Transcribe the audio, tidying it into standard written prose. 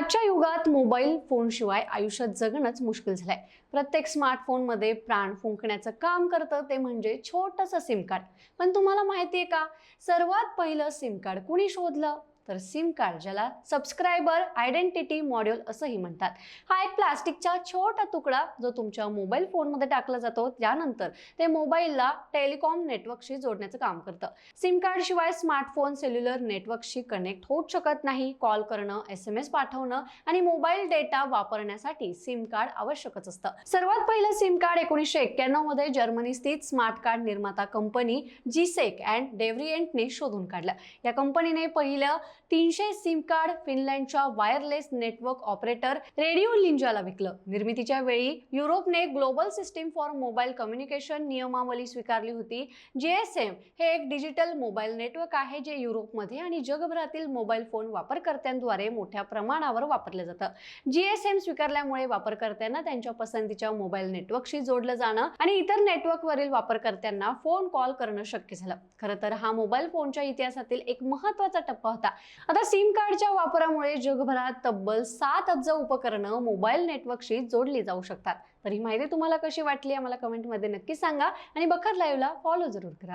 आजच्या युगात मोबाईल फोनशिवाय आयुष्यात जगणंच मुश्किल झालंय. प्रत्येक स्मार्टफोनमध्ये प्राण फुंकण्याचं काम करतं ते म्हणजे छोटंसं सिम कार्ड. पण तुम्हाला माहिती आहे का, सर्वात पहिलं सिम कार्ड कुणी शोधलं? तर सिम कार्ड, ज्याला सबस्क्रायबर आयडेंटिटी मॉड्यूल असंही म्हणतात. हा एक प्लास्टिकचा छोटा तुकडा जो तुमच्या मोबाईल फोनमध्ये टाकला जातो. त्यानंतर ते मोबाईलला टेलिकॉम नेटवर्कशी जोडण्याचं काम करतं. सिम कार्ड शिवाय स्मार्टफोन सेल्युलर नेटवर्कशी कनेक्ट होऊच शकत नाही. कॉल करणं, SMS पाठवणं आणि मोबाईल डेटा वापरण्यासाठी सिम कार्ड आवश्यकच असतं. सर्वात पहिलं सिम कार्ड 1991 मध्ये जर्मनी स्थित स्मार्ट कार्ड निर्माता कंपनी जीसेक अँड डेव्हरिएंटने शोधून काढलं. या कंपनीने पहिलं 300 सिम कार्ड फिनलँडच्या वायरलेस नेटवर्क ऑपरेटर रेडिओ लिंजाला विकलं. निर्मितीच्या वेळी युरोपने global system for mobile communication नियमावली स्वीकारली होती. GSM हे एक डिजिटल मोबाईल नेटवर्क आहे जे युरोपमध्ये आणि जगभरातील मोबाईल फोन वापरकर्त्यांद्वारे मोठ्या प्रमाणावर वापरलं जातं. GSM स्वीकारल्यामुळे वापरकर्त्यांना त्यांच्या पसंतीच्या मोबाईल नेटवर्कशी जोडलं जाणं आणि इतर नेटवर्कवरील वापरकर्त्यांना फोन कॉल करणं शक्य झालं. खरं तर हा मोबाईल फोनच्या इतिहासातील एक महत्त्वाचा टप्पा होता. आता सिम कार्डच्या वापरामुळे जगभरात तब्बल 7 अब्ज उपकरणं मोबाईल नेटवर्कशी जोडली जाऊ शकतात. तर ही माहिती तुम्हाला कशी वाटली आम्हाला कमेंटमध्ये नक्की सांगा आणि बखर लाईव्हला फॉलो जरूर करा.